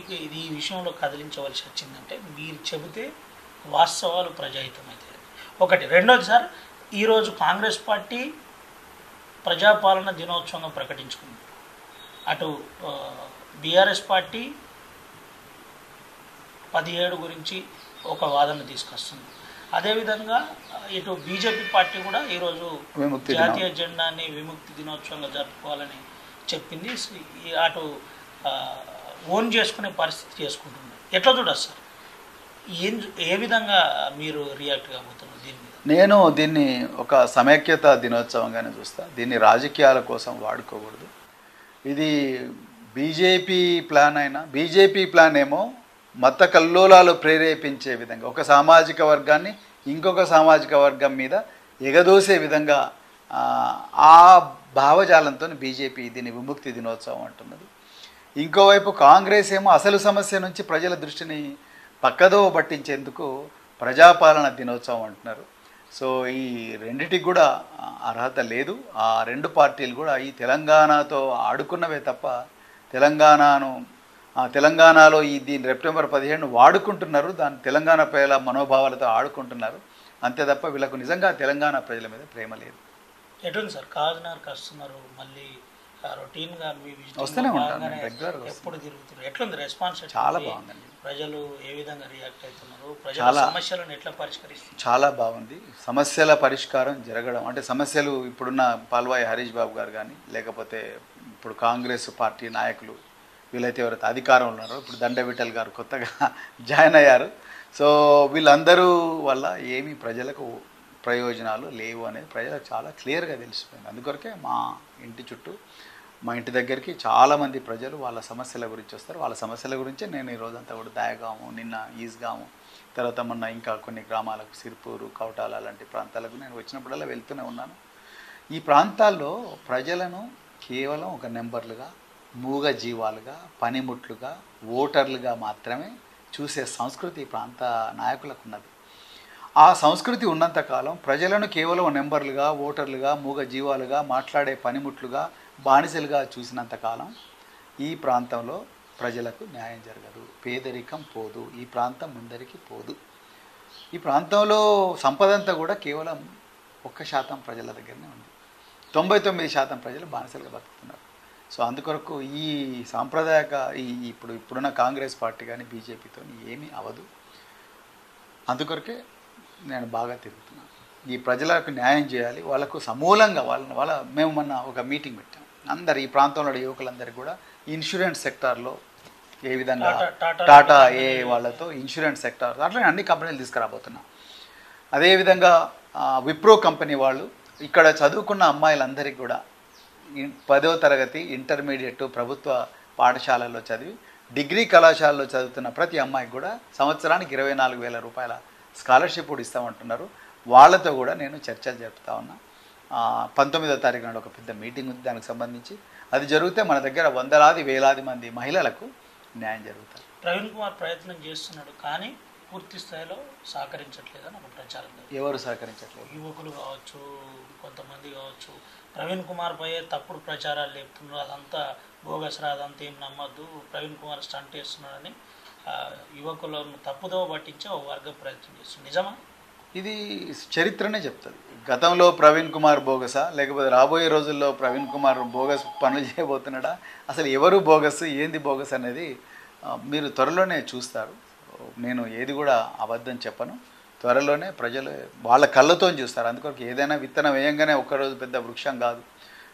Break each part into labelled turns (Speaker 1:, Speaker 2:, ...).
Speaker 1: మీకు ఇది ఈ విషయంలో కదిలించవలసి వచ్చిందంటే మీరు చెబితే వాస్తవాలు ప్రజాహితమవుతాయి. ఒకటి. రెండోది సార్, ఈరోజు కాంగ్రెస్ పార్టీ ప్రజాపాలన దినోత్సవంగా ప్రకటించుకుంది. అటు బీఆర్ఎస్ పార్టీ 17 గురించి ఒక వాదన తీసుకొస్తుంది. అదేవిధంగా ఇటు బీజేపీ పార్టీ కూడా ఈరోజు జాతీయ జెండాని విముక్తి దినోత్సవంగా జరుపుకోవాలని చెప్పింది. అటు ఓన్ చేసుకునే పరిస్థితి చేసుకుంటుంది. ఎట్లా చూడదు సార్? ఏ విధంగా మీరు రియాక్ట్ కాబోతున్నారు దీని మీద?
Speaker 2: నేను దీన్ని ఒక సమైక్యత దినోత్సవంగానే చూస్తా. దీన్ని రాజకీయాల కోసం వాడుకోకూడదు. ఇది బీజేపీ ప్లాన్ అయినా, బీజేపీ ప్లాన్ ఏమో మత కల్లోలాలు ప్రేరేపించే విధంగా ఒక సామాజిక వర్గాన్ని ఇంకొక సామాజిక వర్గం మీద ఎగదోసే విధంగా ఆ భావజాలంతో బీజేపీ దీన్ని విముక్తి దినోత్సవం అంటున్నది. ఇంకోవైపు కాంగ్రెస్ ఏమో అసలు సమస్య నుంచి ప్రజల దృష్టిని పక్కదోవ పట్టించేందుకు ప్రజాపాలన దినోత్సవం అంటున్నారు. సో ఈ రెండిటికి కూడా అర్హత లేదు. ఆ రెండు పార్టీలు కూడా ఈ తెలంగాణతో ఆడుకున్నవే తప్ప తెలంగాణలో దీని సెప్టెంబర్ 17 వాడుకుంటున్నారు. దాని తెలంగాణ ప్రజల మనోభావాలతో ఆడుకుంటున్నారు అంతే తప్ప వీళ్ళకు నిజంగా తెలంగాణ ప్రజల మీద ప్రేమ లేదు.
Speaker 1: ఎటుంది సార్? కాకినాడకి వస్తున్నారు, మళ్ళీ రొటీన్గా మీ
Speaker 2: వస్తూనే ఉంటాను, రెగ్యులర్గా
Speaker 1: ఎప్పుడు తిరుగుతున్నారు? ఎట్లుంది రెస్పాన్స్?
Speaker 2: చాలా బాగుందండి.
Speaker 1: ప్రజలు ఏ విధంగా రియాక్ట్ అవుతున్నారు? ప్రజల సమస్యలను ఎట్లా పరిష్కరిస్తున్నారు?
Speaker 2: చాలా బాగుంది. సమస్యల పరిష్కారం జరగడం అంటే సమస్యలు ఇప్పుడున్న పాల్వాయి హరీష్ బాబు గారు కానీ లేకపోతే ఇప్పుడు కాంగ్రెస్ పార్టీ నాయకులు వీళ్ళైతే ఎవరైతే అధికారంలో ఉన్నారో, ఇప్పుడు దండ విఠల్ గారు కొత్తగా జాయిన్ అయ్యారు. సో వీళ్ళందరూ వల్ల ఏమీ ప్రజలకు ప్రయోజనాలు లేవు అనేది ప్రజలకు చాలా క్లియర్గా తెలిసిపోయింది. అందుకొరకే మా ఇంటి చుట్టూ మా ఇంటి దగ్గరికి చాలామంది ప్రజలు వాళ్ళ సమస్యల గురించి వస్తారు. వాళ్ళ సమస్యల గురించి నేను ఈరోజంతా కూడా దాయగాము, నిన్న ఈజ్గాము, తర్వాత మొన్న ఇంకా కొన్ని గ్రామాలకు సిర్పూరు, కౌటాల లాంటి ప్రాంతాలకు నేను వచ్చినప్పుడల్లా వెళ్తూనే ఉన్నాను. ఈ ప్రాంతాల్లో ప్రజలను కేవలం ఒక నెంబర్లుగా, మూగ జీవాలుగా, పనిముట్లుగా, ఓటర్లుగా మాత్రమే చూసే సంస్కృతి ఈ ప్రాంత నాయకులకు ఉన్నది. ఆ సంస్కృతి ఉన్నంతకాలం ప్రజలను కేవలం నెంబర్లుగా, ఓటర్లుగా, మూగ జీవాలుగా, మాట్లాడే పనిముట్లుగా, బానిసలుగా చూసినంతకాలం ఈ ప్రాంతంలో ప్రజలకు న్యాయం జరగదు, పేదరికం పోదు, ఈ ప్రాంతం ముందరికి పోదు. ఈ ప్రాంతంలో సంపద అంతా కూడా కేవలం 1% ప్రజల దగ్గరనే ఉంది. 99% ప్రజలు బానిసలుగా బతుకుతున్నారు. సో అందుకొరకు ఈ సాంప్రదాయక ఇప్పుడున్న కాంగ్రెస్ పార్టీ కానీ బీజేపీతో ఏమీ అవదు. అందుకొరకే నేను బాగా తిరుగుతున్నాను. ఈ ప్రజలకు న్యాయం చేయాలి, వాళ్ళకు సమూలంగా మేము మొన్న ఒక మీటింగ్ పెట్టాం. అందరు ఈ ప్రాంతంలో యువకులందరికీ కూడా ఇన్సూరెన్స్ సెక్టార్లో ఏ విధంగా టాటా వాళ్ళతో ఇన్సూరెన్స్ సెక్టార్ అట్లనే అన్ని కంపెనీలు తీసుకురాబోతున్నాం. అదేవిధంగా విప్రో కంపెనీ వాళ్ళు ఇక్కడ చదువుకున్న అమ్మాయిలందరికీ కూడా 10వ తరగతి ఇంటర్మీడియట్ ప్రభుత్వ పాఠశాలల్లో చదివి డిగ్రీ కళాశాలలో చదువుతున్న ప్రతి అమ్మాయికి కూడా సంవత్సరానికి 24,000 రూపాయల స్కాలర్షిప్ కూడా ఇస్తామంటున్నారు. వాళ్ళతో కూడా నేను చర్చలు జరుపుతా ఉన్నా. 19వ తారీఖు నాడు ఒక పెద్ద మీటింగ్ ఉంది దానికి సంబంధించి. అది జరిగితే మన దగ్గర వేలాది మంది మహిళలకు న్యాయం జరుగుతుంది.
Speaker 1: ప్రవీణ్ కుమార్ ప్రయత్నం చేస్తున్నాడు కానీ పూర్తి స్థాయిలో సహకరించట్లేదని ఒక ప్రచారం.
Speaker 2: ఎవరు సహకరించట్లేదు?
Speaker 1: యువకులు కావచ్చు, కొంతమంది కావచ్చు, ప్రవీణ్ కుమార్ పై తప్పుడు ప్రచారాలు లేపుతున్నారు. అదంతా బోగస్రా, అదంతా ఏం నమ్మద్దు, ప్రవీణ్ కుమార్ స్టంట్ చేస్తున్నాడని యువకులను తప్పుదోవ పట్టించే ఒక వర్గం ప్రయత్నం చేస్తుంది. నిజమా?
Speaker 2: ఇది చరిత్రనే చెప్తుంది. గతంలో ప్రవీణ్ కుమార్ బోగసా, లేకపోతే రాబోయే రోజుల్లో ప్రవీణ్ కుమార్ బోగస్ పనులు చేయబోతున్నాడా, అసలు ఎవరు బోగస్, ఏంది బోగస్ అనేది మీరు త్వరలోనే చూస్తారు. నేను ఏది కూడా అబద్ధం చెప్పను. త్వరలోనే ప్రజలు వాళ్ళ కళ్ళతో చూస్తారు. అందుకొరకు ఏదైనా విత్తనం వేయంగానే ఒక్కరోజు పెద్ద వృక్షం కాదు.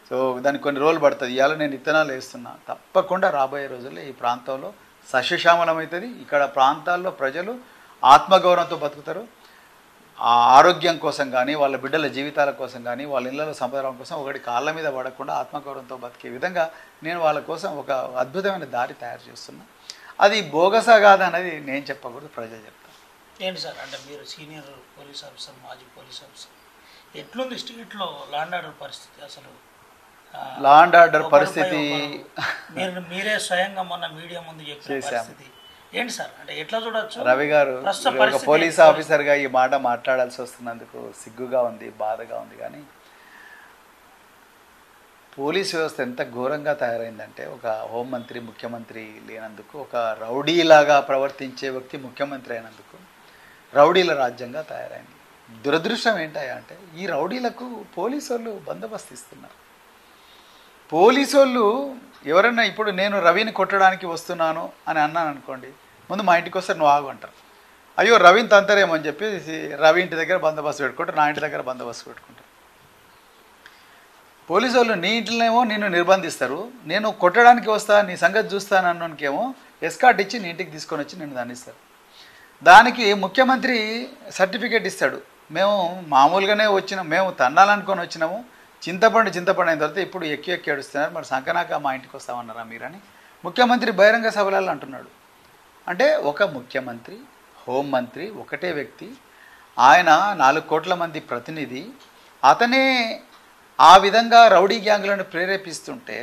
Speaker 2: సో దానికి కొన్ని రోజులు పడుతుంది. ఇవాళ నేను విత్తనాలు వేస్తున్నా, తప్పకుండా రాబోయే రోజుల్లో ఈ ప్రాంతంలో సస్యశ్యామలం అవుతుంది. ఇక్కడ ప్రాంతాల్లో ప్రజలు ఆత్మగౌరవంతో బతుకుతారు. ఆ ఆరోగ్యం కోసం కానీ, వాళ్ళ బిడ్డల జీవితాల కోసం కానీ, వాళ్ళ ఇళ్లలో సంపాదన కోసం ఒకటి కాళ్ళ మీద పడకుండా ఆత్మగౌరవంతో బతికే విధంగా నేను వాళ్ళ కోసం ఒక అద్భుతమైన దారి తయారు చేస్తున్నా. అది బోగసా కాదనేది నేను చెప్పకూడదు, ప్రజలు చెప్తారు.
Speaker 1: ఏంటి సార్, అంటే మీరు సీనియర్ పోలీస్ ఆఫీసర్, మాజీ పోలీస్ ఆఫీసర్, ఎట్లుంది స్టేట్లో లా అండ్ ఆర్డర్ పరిస్థితి? అసలు
Speaker 2: లా అండ్ ఆర్డర్ పరిస్థితి
Speaker 1: మీరే స్వయంగా మొన్న మీడియా ముందు చెప్పిన పరిస్థితి ఏంటి సార్? అంటే ఎట్లా చూడొచ్చు?
Speaker 2: రవి గారు ఒక పోలీస్ ఆఫీసర్గా ఈ మాట మాట్లాడాల్సి వస్తున్నందుకు సిగ్గుగా ఉంది, బాధగా ఉంది. కానీ పోలీస్ వ్యవస్థ ఎంత ఘోరంగా తయారైందంటే ఒక హోంమంత్రి ముఖ్యమంత్రి లేనందుకు, ఒక రౌడీలాగా ప్రవర్తించే వ్యక్తి ముఖ్యమంత్రి అయినందుకు రౌడీల రాజ్యంగా తయారైంది. దురదృష్టం ఏంటయ్యా అంటే ఈ రౌడీలకు పోలీసు వాళ్ళు బందోబస్తు ఇస్తున్నారు. పోలీసు వాళ్ళు ఎవరైనా ఇప్పుడు నేను రవిని కొట్టడానికి వస్తున్నాను అని అన్నాను అనుకోండి, ముందు మా ఇంటికి వస్తే నువ్వు ఆగు అంటారు. అయ్యో రవిని తంతరేమో అని చెప్పి రవి ఇంటి దగ్గర బందోబస్తు పెట్టుకుంటారు, నా ఇంటి దగ్గర బందోబస్తు పెట్టుకుంటారు. పోలీసు వాళ్ళు నీ ఇంట్లోనేమో నిన్ను నిర్బంధిస్తారు, నేను కొట్టడానికి వస్తా నీ సంగతి చూస్తాను అన్నోనికేమో ఎస్కార్ట్ ఇచ్చి నీ ఇంటికి తీసుకొని వచ్చి నిన్ను దండిస్తారు. దానికి ముఖ్యమంత్రి సర్టిఫికేట్ ఇస్తాడు, మేము మామూలుగానే వచ్చినాం, మేము తన్నాలనుకొని వచ్చినాము, చింతపండు అయిన తర్వాత ఇప్పుడు ఎక్కి ఏడుస్తున్నారు, మరి సంకనాక మా ఇంటికి వస్తామన్నారా మీరని ముఖ్యమంత్రి బహిరంగ సభలలో అంటున్నాడు. అంటే ఒక ముఖ్యమంత్రి హోంమంత్రి ఒకటే వ్యక్తి, ఆయన 4 కోట్ల మంది ప్రతినిధి, అతనే ఆ విధంగా రౌడీ గ్యాంగులను ప్రేరేపిస్తుంటే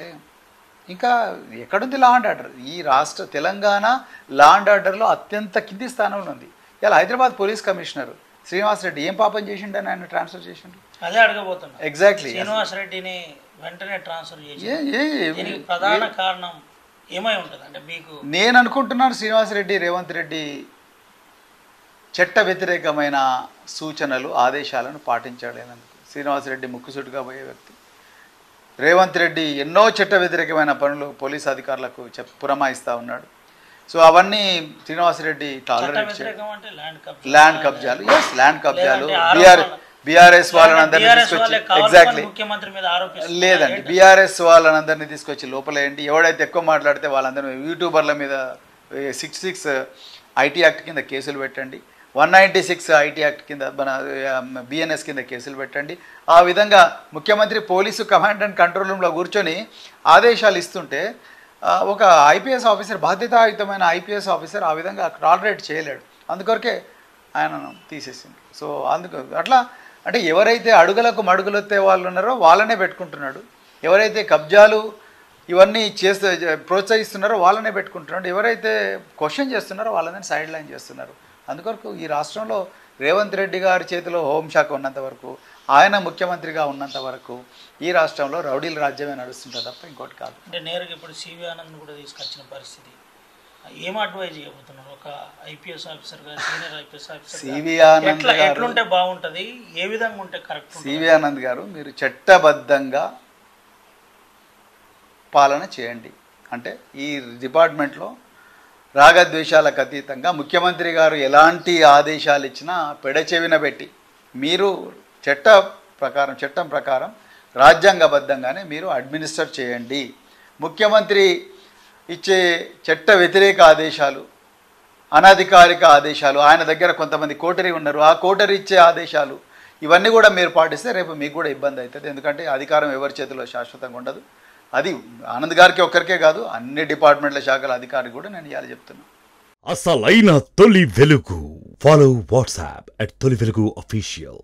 Speaker 2: ఇంకా ఎక్కడుంది లా అండ్ ఆర్డర్? ఈ రాష్ట్ర తెలంగాణ లా అండ్ ఆర్డర్లో అత్యంత కింది స్థానంలో ఉంది. ఇలా హైదరాబాద్ పోలీస్ కమిషనర్ శ్రీనివాస్ రెడ్డి ఏం పాపం చేసిండని ఆయన ట్రాన్స్ఫర్ చేసిండు?
Speaker 1: అదే అడగబోతున్నా.
Speaker 2: ఎగ్జాక్ట్లీ
Speaker 1: శ్రీనివాస్ రెడ్డిని వెంటనే ట్రాన్స్ఫర్ చేసి ప్రధాన కారణం ఏమై ఉంటుంది అంటే మీకు? నేను
Speaker 2: అనుకుంటున్నాను శ్రీనివాస్ రెడ్డి రేవంత్ రెడ్డి చట్ట వ్యతిరేకమైన సూచనలు ఆదేశాలను పాటించలేనందుకు. శ్రీనివాసరెడ్డి ముక్కుసూటిగా పోయే వ్యక్తి, రేవంత్ రెడ్డి ఎన్నో చట్ట వ్యతిరేకమైన పనులు పోలీస్ అధికారులకు పురమాయిస్తూ ఉన్నాడు. సో అవన్నీ శ్రీనివాసరెడ్డి టాలరేట్ ల్యాండ్ కబ్జాలు, ల్యాండ్ కబ్జాలు బీఆర్ఎస్ వాళ్ళనందరినీ తీసుకొచ్చి ఎగ్జాక్ట్లీ లేదండి బీఆర్ఎస్ వాళ్ళనందరినీ తీసుకొచ్చి లోపలేయండి, ఎవడైతే ఎక్కువ మాట్లాడితే వాళ్ళందరూ యూట్యూబర్ల మీద 66 ఐటీ యాక్ట్ కింద కేసులు పెట్టండి, 196 ఐటీ యాక్ట్ కింద మన బిఎన్ఎస్ కింద కేసులు పెట్టండి. ఆ విధంగా ముఖ్యమంత్రి పోలీసు కమాండ్ అండ్ కంట్రోల్ రూమ్లో కూర్చొని ఆదేశాలు ఇస్తుంటే ఒక ఐపీఎస్ ఆఫీసర్, బాధ్యతాయుతమైన ఐపీఎస్ ఆఫీసర్ ఆ విధంగా టాలరేట్ చేయలేడు, అందుకొరకే ఆయనను తీసేసింది. సో అందుకు అట్లా అంటే ఎవరైతే అడుగులకు మడుగులొత్తే వాళ్ళు ఉన్నారో వాళ్ళనే పెట్టుకుంటున్నాడు, ఎవరైతే కబ్జాలు ఇవన్నీ చేస్తూ ప్రోత్సహిస్తున్నారో వాళ్ళనే పెట్టుకుంటున్నాడు, ఎవరైతే క్వశ్చన్ చేస్తున్నారో వాళ్ళని సైడ్ లైన్ చేస్తున్నారు. అందుకొరకు ఈ రాష్ట్రంలో రేవంత్ రెడ్డి గారి చేతిలో హోంశాఖ ఉన్నంత వరకు, ఆయన ముఖ్యమంత్రిగా ఉన్నంత వరకు ఈ రాష్ట్రంలో రౌడీల రాజ్యమే నడుస్తుంటుంది తప్ప ఇంకోటి కాదు.
Speaker 1: అంటే నేరుగా ఇప్పుడు సివి ఆనంద్ కూడా తీసుకొచ్చిన పరిస్థితి, ఏం అడ్వైజ్ చేయబోతున్నారు ఒక ఐపీఎస్ ఆఫీసర్గా, senior IPS officer?
Speaker 2: CV Anand
Speaker 1: ఎట్లుంటే బాగుంటుంది, ఏ విధంగా ఉంటే కరెక్ట్?
Speaker 2: సివి ఆనంద్ గారు, మీరు చట్టబద్ధంగా పాలన చేయండి. అంటే ఈ డిపార్ట్మెంట్లో రాగద్వేషాలకు అతీతంగా ముఖ్యమంత్రి గారు ఎలాంటి ఆదేశాలు ఇచ్చినా పెడచెవిన పెట్టి మీరు చట్టం ప్రకారం రాజ్యాంగబద్ధంగానే మీరు అడ్మినిస్టర్ చేయండి. ముఖ్యమంత్రి ఇచ్చే చట్ట వ్యతిరేక ఆదేశాలు, అనధికారిక ఆదేశాలు, ఆయన దగ్గర కొంతమంది కోటరీ ఉన్నారు, ఆ కోటరీ ఇచ్చే ఆదేశాలు ఇవన్నీ కూడా మీరు పాటిస్తే రేపు మీకు కూడా ఇబ్బంది అవుతుంది. ఎందుకంటే అధికారం ఎవరి చేతిలో శాశ్వతంగా ఉండదు. అది ఆనంద్ గారికి ఒక్కరికే కాదు, అన్ని డిపార్ట్మెంట్ల శాఖల అధికారికి కూడా నేను ఇవాళ చెప్తున్నా.
Speaker 3: అసలైన తొలి వెలుగు. ఫాలో వాట్సాప్ @తొలి వెలుగు official.